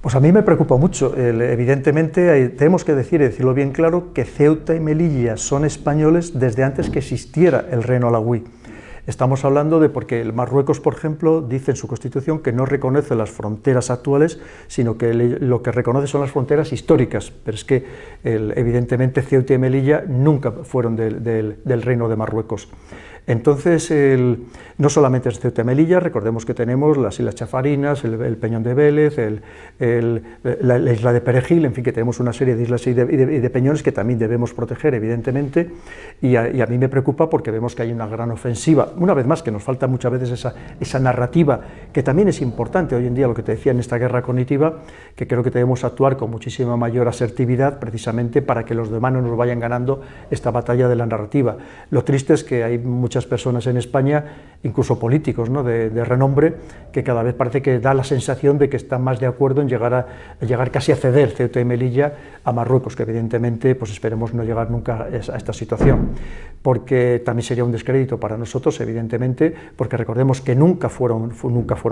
Pues a mí me preocupa mucho. Evidentemente tenemos que decirlo bien claro, que Ceuta y Melilla son españoles desde antes que existiera el Reino Alauí. Estamos hablando de, porque el Marruecos, por ejemplo, dice en su constitución que no reconoce las fronteras actuales, sino que lo que reconoce son las fronteras históricas, pero es que evidentemente Ceuta y Melilla nunca fueron del Reino de Marruecos. Entonces, no solamente es Ceuta y Melilla, recordemos que tenemos las Islas Chafarinas, el Peñón de Vélez, la isla de Perejil, en fin, que tenemos una serie de islas y de peñones que también debemos proteger, evidentemente, y a mí me preocupa porque vemos que hay una gran ofensiva. Una vez más, que nos falta muchas veces esa narrativa, que también es importante hoy en día, lo que te decía en esta guerra cognitiva, que creo que debemos actuar con muchísima mayor asertividad, precisamente para que los demás no nos vayan ganando esta batalla de la narrativa. Lo triste es que hay muchas personas en España, incluso políticos, ¿no?, de renombre, que cada vez parece que da la sensación de que están más de acuerdo en llegar casi a ceder Ceuta y Melilla a Marruecos, que evidentemente pues esperemos no llegar nunca a esta situación, porque también sería un descrédito para nosotros, evidentemente, porque recordemos que nunca fueron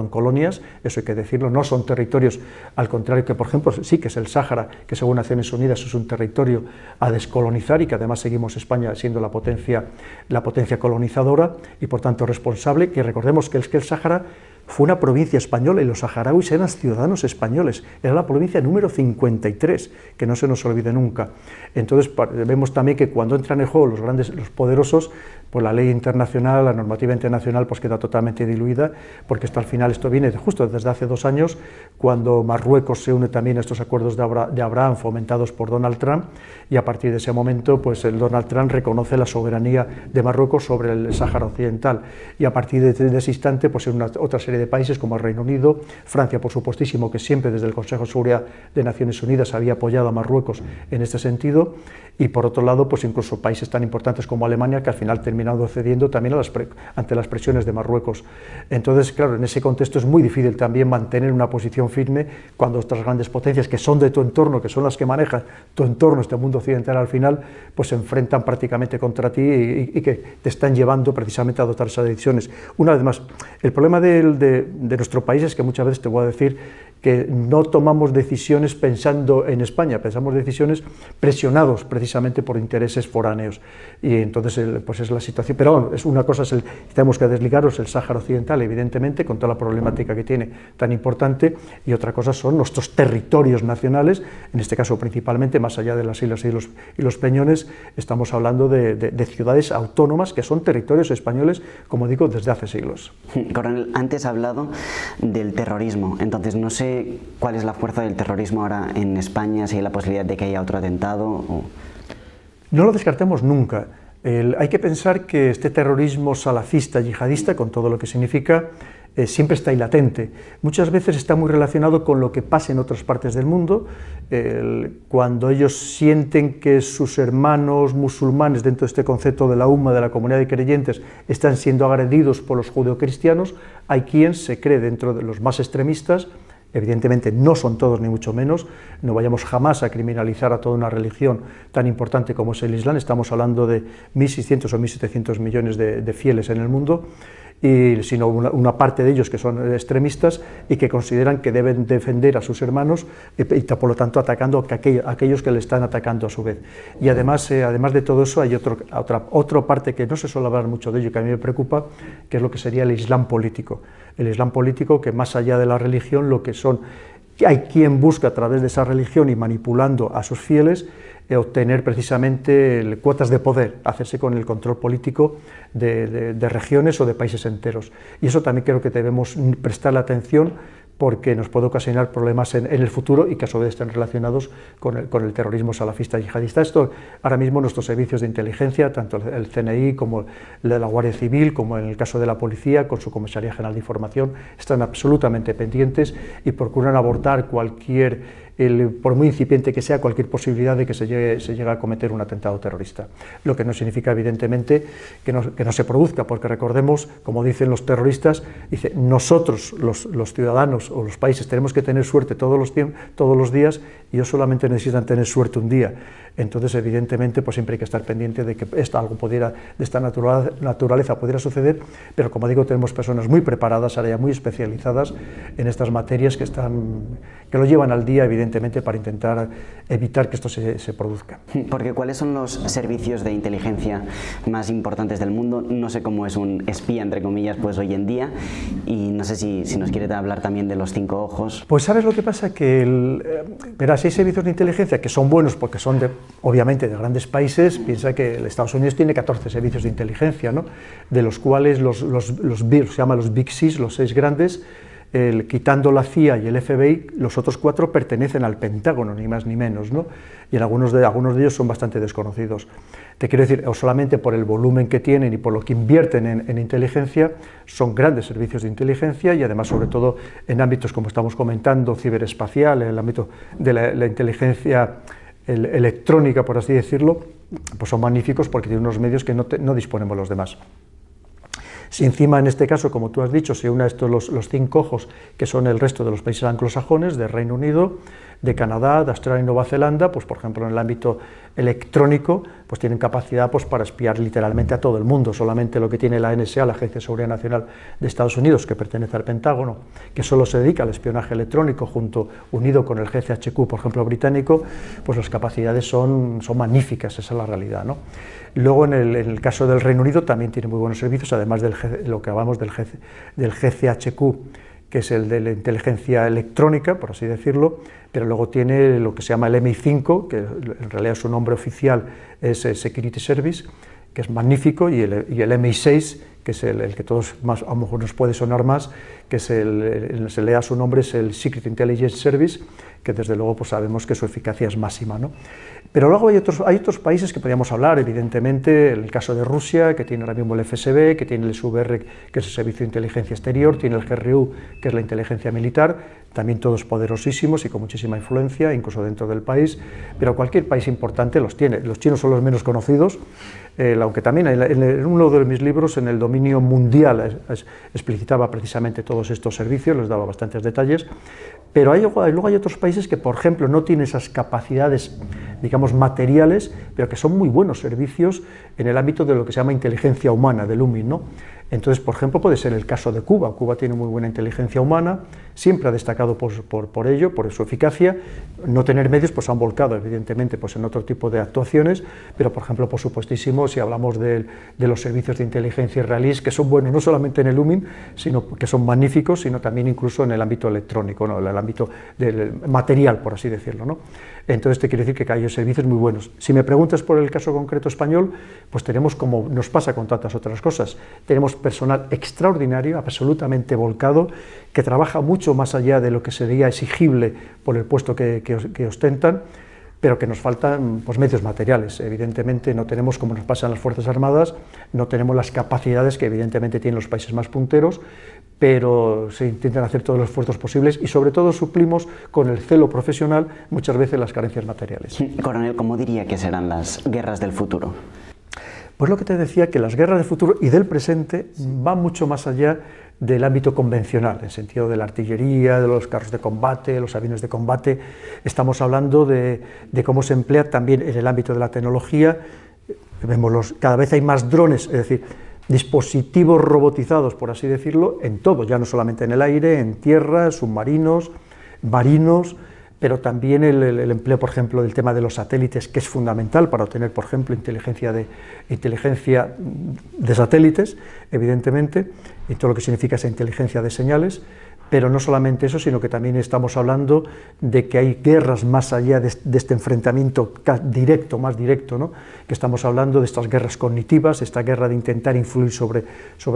colonias, eso hay que decirlo, no son territorios, al contrario que, por ejemplo, sí que es el Sáhara, que según Naciones Unidas es un territorio a descolonizar, y que además seguimos España siendo la potencia colonizadora y por tanto responsable, que recordemos que el Sáhara fue una provincia española y los saharauis eran ciudadanos españoles, era la provincia número 53, que no se nos olvide nunca. Entonces vemos también que cuando entran en juego los poderosos, pues la ley internacional, la normativa internacional pues queda totalmente diluida, porque al final esto viene justo desde hace 2 años, cuando Marruecos se une también a estos acuerdos de Abraham fomentados por Donald Trump, y a partir de ese momento pues el Donald Trump reconoce la soberanía de Marruecos sobre el Sáhara Occidental, y a partir de ese instante pues en otra serie de países como el Reino Unido, Francia por supuestísimo, que siempre desde el Consejo de Seguridad de Naciones Unidas había apoyado a Marruecos en este sentido, y por otro lado pues incluso países tan importantes como Alemania, que al final terminado cediendo también ante las presiones de Marruecos. Entonces, claro, en ese contexto es muy difícil también mantener una posición firme cuando otras grandes potencias que son de tu entorno, que son las que manejan tu entorno, este mundo occidental, al final pues se enfrentan prácticamente contra ti y que te están llevando precisamente a adoptar esas decisiones. Una vez más, el problema de nuestro país es que muchas veces te voy a decir que no tomamos decisiones pensando en España, pensamos decisiones presionados precisamente por intereses foráneos, y entonces pues es la situación. Pero bueno, es una cosa, tenemos que desligaros el Sáhara Occidental, evidentemente, con toda la problemática que tiene tan importante, y otra cosa son nuestros territorios nacionales, en este caso principalmente, más allá de las islas y los peñones, estamos hablando de ciudades autónomas que son territorios españoles, como digo, desde hace siglos. Coronel, antes ha hablado del terrorismo, entonces no sé cuál es la fuerza del terrorismo ahora en España, si hay la posibilidad de que haya otro atentado. O... No lo descartemos nunca. Hay que pensar que este terrorismo salafista, yihadista, con todo lo que significa, siempre está ahí latente. Muchas veces está muy relacionado con lo que pasa en otras partes del mundo, cuando ellos sienten que sus hermanos musulmanes, dentro de este concepto de la umma, de la comunidad de creyentes, están siendo agredidos por los judeocristianos, hay quien se cree dentro de los más extremistas. Evidentemente no son todos ni mucho menos, no vayamos jamás a criminalizar a toda una religión tan importante como es el Islam, estamos hablando de 1.600 o 1.700 millones de fieles en el mundo, sino una parte de ellos que son extremistas y que consideran que deben defender a sus hermanos y por lo tanto atacando a aquellos que le están atacando a su vez. Y además de todo eso hay otra parte que no se suele hablar mucho de ello, que a mí me preocupa, que es lo que sería el Islam político. El Islam político, que más allá de la religión, lo que son, hay quien busca a través de esa religión y manipulando a sus fieles, obtener precisamente cuotas de poder, hacerse con el control político de regiones o de países enteros. Y eso también creo que debemos prestarle atención, porque nos puede ocasionar problemas en el futuro y que a su vez estén relacionados con el terrorismo salafista yihadista. Esto ahora mismo nuestros servicios de inteligencia, tanto el CNI como la Guardia Civil, como en el caso de la Policía, con su Comisaría General de Información, están absolutamente pendientes y procuran abordar por muy incipiente que sea, cualquier posibilidad de que se llegue a cometer un atentado terrorista. Lo que no significa, evidentemente, que no se produzca, porque recordemos, como dicen los terroristas, nosotros, los ciudadanos o los países, tenemos que tener suerte todos los días, y ellos solamente necesitan tener suerte un día. Entonces, evidentemente, pues siempre hay que estar pendiente de que algo de esta naturaleza pudiera suceder, pero como digo, tenemos personas muy preparadas, ahora ya muy especializadas en estas materias, que lo llevan al día, evidentemente, para intentar evitar que esto se produzca. Porque ¿cuáles son los servicios de inteligencia más importantes del mundo? No sé cómo es un espía, entre comillas, pues hoy en día, y no sé si nos quiere hablar también de los 5 ojos. Pues ¿sabes lo que pasa? Verás, hay servicios de inteligencia que son buenos porque son obviamente de grandes países. Piensa que Estados Unidos tiene 14 servicios de inteligencia, ¿no? De los cuales se llaman los Big Six, los 6 grandes, quitando la CIA y el FBI, los otros 4 pertenecen al Pentágono, ni más ni menos, ¿no? Y algunos de ellos son bastante desconocidos. Te quiero decir, o solamente por el volumen que tienen y por lo que invierten en inteligencia, son grandes servicios de inteligencia, y además, sobre todo, en ámbitos, como estamos comentando, ciberespacial, en el ámbito de la inteligencia electrónica, por así decirlo, pues son magníficos porque tienen unos medios que no disponemos los demás. Si encima, en este caso, como tú has dicho, se une a estos los 5 ojos, que son el resto de los países anglosajones, de Reino Unido, de Canadá, de Australia y Nueva Zelanda, pues por ejemplo en el ámbito electrónico, pues tienen capacidad pues para espiar literalmente a todo el mundo. Solamente lo que tiene la NSA, la Agencia de Seguridad Nacional de Estados Unidos, que pertenece al Pentágono, que solo se dedica al espionaje electrónico, unido con el GCHQ, por ejemplo, británico, pues las capacidades son magníficas, esa es la realidad, ¿no? Luego, en el caso del Reino Unido, también tiene muy buenos servicios, además de lo que hablamos del GCHQ, que es el de la inteligencia electrónica, por así decirlo, pero luego tiene lo que se llama el MI5, que en realidad su nombre oficial es Security Service, que es magnífico, y el MI6, que es el que todos más, a lo mejor nos puede sonar más, que se lea su nombre, es el Secret Intelligence Service, que desde luego pues sabemos que su eficacia es máxima, ¿no? Pero luego hay otros países que podríamos hablar, evidentemente, el caso de Rusia, que tiene ahora mismo el FSB, que tiene el SVR, que es el Servicio de Inteligencia Exterior, tiene el GRU, que es la inteligencia militar, también todos poderosísimos y con muchísima influencia, incluso dentro del país, pero cualquier país importante los tiene. Los chinos son los menos conocidos, aunque también en uno de mis libros, en el dominio mundial, explicitaba precisamente todos estos servicios, les daba bastantes detalles, pero luego hay otros países que, por ejemplo, no tienen esas capacidades, digamos, materiales, pero que son muy buenos servicios en el ámbito de lo que se llama inteligencia humana, del UMI, ¿no? Entonces, por ejemplo, puede ser el caso de Cuba. Cuba tiene muy buena inteligencia humana, siempre ha destacado por ello, por su eficacia. No tener medios, pues han volcado, evidentemente, pues en otro tipo de actuaciones, pero, por ejemplo, por supuestísimo, si hablamos de los servicios de inteligencia israelíes, que son buenos no solamente en el UMIN, sino que son magníficos, sino también incluso en el ámbito electrónico, ¿no? En el ámbito del material, por así decirlo, ¿no? Entonces, te quiero decir que hay servicios muy buenos. Si me preguntas por el caso concreto español, pues tenemos, como nos pasa con tantas otras cosas, tenemos personal extraordinario, absolutamente volcado, que trabaja mucho más allá de lo que sería exigible por el puesto que ostentan, pero que nos faltan pues, medios materiales. Evidentemente no tenemos, como nos pasa en las Fuerzas Armadas, no tenemos las capacidades que evidentemente tienen los países más punteros, pero se intentan hacer todos los esfuerzos posibles y sobre todo suplimos con el celo profesional muchas veces las carencias materiales. Coronel, ¿cómo diría que serán las guerras del futuro? Pues lo que te decía, que las guerras del futuro y del presente van mucho más allá del ámbito convencional, en sentido de la artillería, de los carros de combate, los aviones de combate. Estamos hablando de cómo se emplea también en el ámbito de la tecnología. Cada vez hay más drones, es decir, dispositivos robotizados, por así decirlo, en todo, ya no solamente en el aire, en tierra, submarinos, marinos, pero también el empleo, por ejemplo, del tema de los satélites, que es fundamental para obtener, por ejemplo, inteligencia de satélites, evidentemente, y todo lo que significa esa inteligencia de señales. Pero no solamente eso, sino que también estamos hablando de que hay guerras más allá de este enfrentamiento directo, más directo, ¿no? Que estamos hablando de estas guerras cognitivas, esta guerra de intentar influir sobre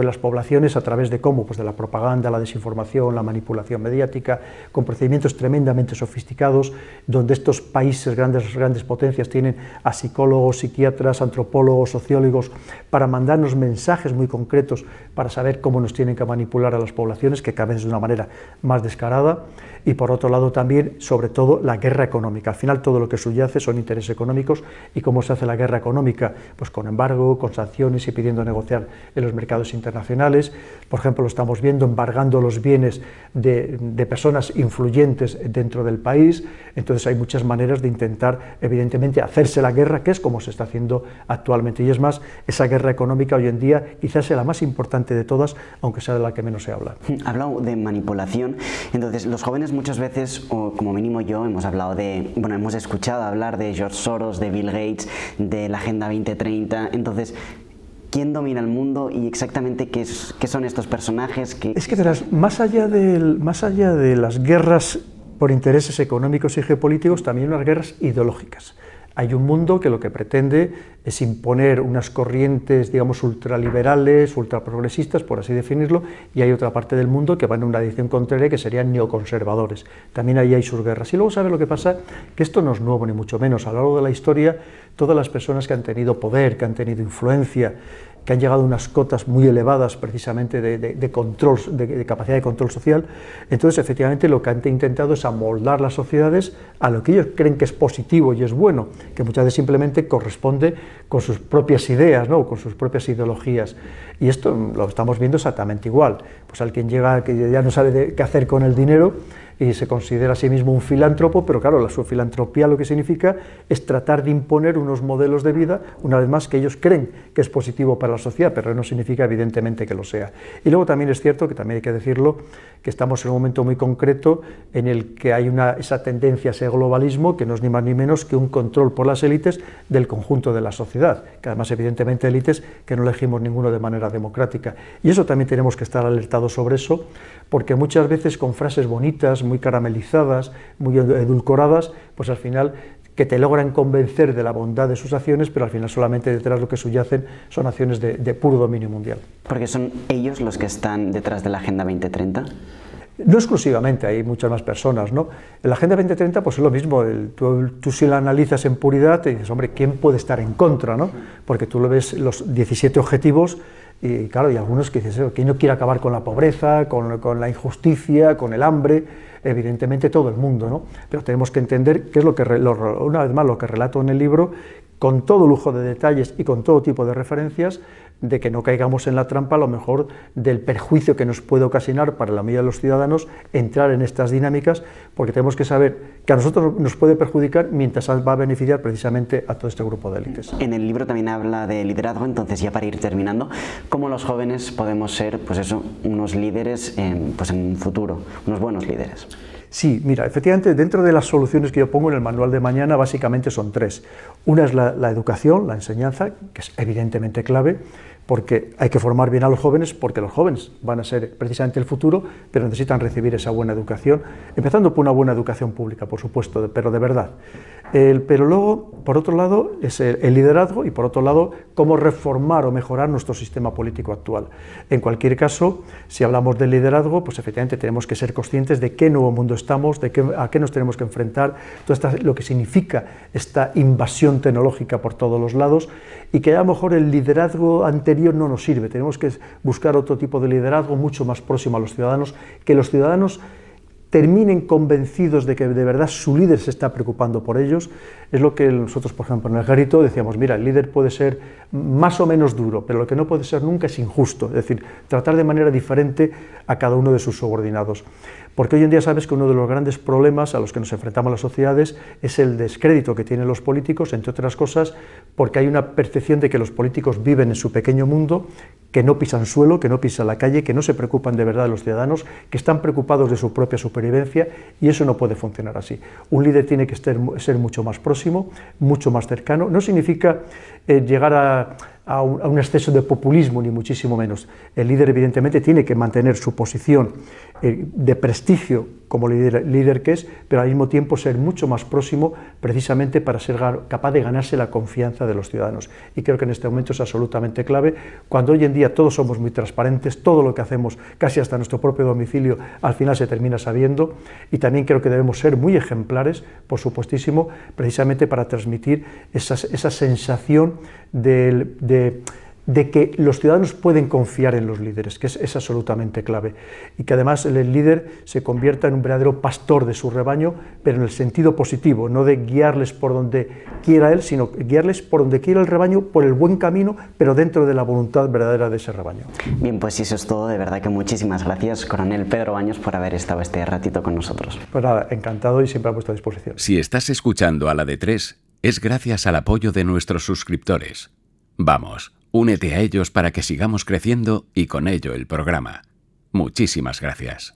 las poblaciones a través de cómo, pues de la propaganda, la desinformación, la manipulación mediática, con procedimientos tremendamente sofisticados, donde estos países, grandes potencias, tienen a psicólogos, psiquiatras, antropólogos, sociólogos, para mandarnos mensajes muy concretos para saber cómo nos tienen que manipular a las poblaciones, que cada vez es de una manera más descarada, y por otro lado también, sobre todo, la guerra económica. Al final todo lo que subyace son intereses económicos. ¿Y cómo se hace la guerra económica? Pues con embargo, con sanciones y pidiendo negociar en los mercados internacionales. Por ejemplo, lo estamos viendo embargando los bienes de personas influyentes dentro del país. Entonces hay muchas maneras de intentar, evidentemente, hacerse la guerra, que es como se está haciendo actualmente. Y es más, esa guerra económica hoy en día quizás sea la más importante de todas, aunque sea de la que menos se habla. Ha hablado de manipulación. Entonces, los jóvenes muchas veces, o como mínimo yo, hemos escuchado hablar de George Soros, de Bill Gates, de la Agenda 2030. Entonces, ¿quién domina el mundo y exactamente qué son estos personajes? Es que verás, más allá de las guerras por intereses económicos y geopolíticos, también unas guerras ideológicas. Hay un mundo que lo que pretende es imponer unas corrientes, digamos, ultraliberales, ultraprogresistas, por así definirlo, y hay otra parte del mundo que va en una dirección contraria, que serían neoconservadores. También ahí hay sus guerras. Y luego, ¿sabe lo que pasa? Que esto no es nuevo, ni mucho menos. A lo largo de la historia, todas las personas que han tenido poder, que han tenido influencia, que han llegado a unas cotas muy elevadas precisamente de control, de capacidad de control social, entonces efectivamente lo que han intentado es amoldar las sociedades a lo que ellos creen que es positivo y es bueno, que muchas veces simplemente corresponde con sus propias ideas, ¿no? Con sus propias ideologías. Y esto lo estamos viendo exactamente igual. Pues alguien llega que ya no sabe qué hacer con el dinero y se considera a sí mismo un filántropo, pero claro, su filantropía lo que significa es tratar de imponer unos modelos de vida, una vez más, que ellos creen que es positivo para la sociedad, pero no significa evidentemente que lo sea. Y luego también es cierto, que también hay que decirlo, que estamos en un momento muy concreto en el que hay esa tendencia a ese globalismo, que no es ni más ni menos que un control por las élites del conjunto de la sociedad, que además evidentemente élites que no elegimos ninguno de manera democrática. Y eso también tenemos que estar alertados sobre eso, porque muchas veces con frases bonitas, muy caramelizadas, muy edulcoradas, pues al final que te logran convencer de la bondad de sus acciones, pero al final solamente detrás de lo que subyacen son acciones de puro dominio mundial. ¿Porque son ellos los que están detrás de la Agenda 2030? No exclusivamente, hay muchas más personas, ¿no? En la Agenda 2030 pues es lo mismo, tú si la analizas en puridad te dices, hombre, ¿quién puede estar en contra, no? Porque tú lo ves los 17 objetivos y claro, hay algunos que dices, ¿quién no quiere acabar con la pobreza, con la injusticia, con el hambre? Evidentemente todo el mundo, ¿no? Pero tenemos que entender qué es una vez más lo que relato en el libro, con todo lujo de detalles y con todo tipo de referencias, de que no caigamos en la trampa a lo mejor del perjuicio que nos puede ocasionar para la mayoría de los ciudadanos entrar en estas dinámicas, porque tenemos que saber que a nosotros nos puede perjudicar mientras va a beneficiar precisamente a todo este grupo de élites. En el libro también habla de liderazgo, entonces ya para ir terminando, ¿cómo los jóvenes podemos ser, pues eso, unos líderes en un futuro, unos buenos líderes? Sí, mira, efectivamente, dentro de las soluciones que yo pongo en el manual de mañana, básicamente son tres. Una es la educación, la enseñanza, que es evidentemente clave, porque hay que formar bien a los jóvenes, porque los jóvenes van a ser precisamente el futuro, pero necesitan recibir esa buena educación, empezando por una buena educación pública, por supuesto, pero de verdad. Pero luego, por otro lado, es el liderazgo y por otro lado, cómo reformar o mejorar nuestro sistema político actual. En cualquier caso, si hablamos de liderazgo, pues efectivamente tenemos que ser conscientes de qué nuevo mundo estamos, a qué nos tenemos que enfrentar, lo que significa esta invasión tecnológica por todos los lados, y que a lo mejor el liderazgo anterior no nos sirve. Tenemos que buscar otro tipo de liderazgo mucho más próximo a los ciudadanos, que los ciudadanos terminen convencidos de que de verdad su líder se está preocupando por ellos. Es lo que nosotros, por ejemplo, en el ejército decíamos, mira, el líder puede ser más o menos duro, pero lo que no puede ser nunca es injusto, es decir, tratar de manera diferente a cada uno de sus subordinados. Porque hoy en día sabes que uno de los grandes problemas a los que nos enfrentamos las sociedades es el descrédito que tienen los políticos, entre otras cosas, porque hay una percepción de que los políticos viven en su pequeño mundo, que no pisan suelo, que no pisan la calle, que no se preocupan de verdad de los ciudadanos, que están preocupados de su propia supervivencia, y eso no puede funcionar así. Un líder tiene que ser mucho más próximo, mucho más cercano. No significa llegar a un exceso de populismo, ni muchísimo menos. El líder evidentemente tiene que mantener su posición de prestigio como líder que es, pero al mismo tiempo ser mucho más próximo, precisamente para ser capaz de ganarse la confianza de los ciudadanos. Y creo que en este momento es absolutamente clave, cuando hoy en día todos somos muy transparentes, todo lo que hacemos, casi hasta nuestro propio domicilio, al final se termina sabiendo, y también creo que debemos ser muy ejemplares, por supuestísimo, precisamente para transmitir esa sensación de que los ciudadanos pueden confiar en los líderes, que es absolutamente clave, y que además el líder se convierta en un verdadero pastor de su rebaño, pero en el sentido positivo, no de guiarles por donde quiera él, sino guiarles por donde quiera el rebaño, por el buen camino, pero dentro de la voluntad verdadera de ese rebaño. Bien, pues eso es todo. De verdad que muchísimas gracias, coronel Pedro Baños, por haber estado este ratito con nosotros. Pues nada, encantado y siempre a vuestra disposición. Si estás escuchando a la de 3, es gracias al apoyo de nuestros suscriptores. Vamos, únete a ellos para que sigamos creciendo y con ello el programa. Muchísimas gracias.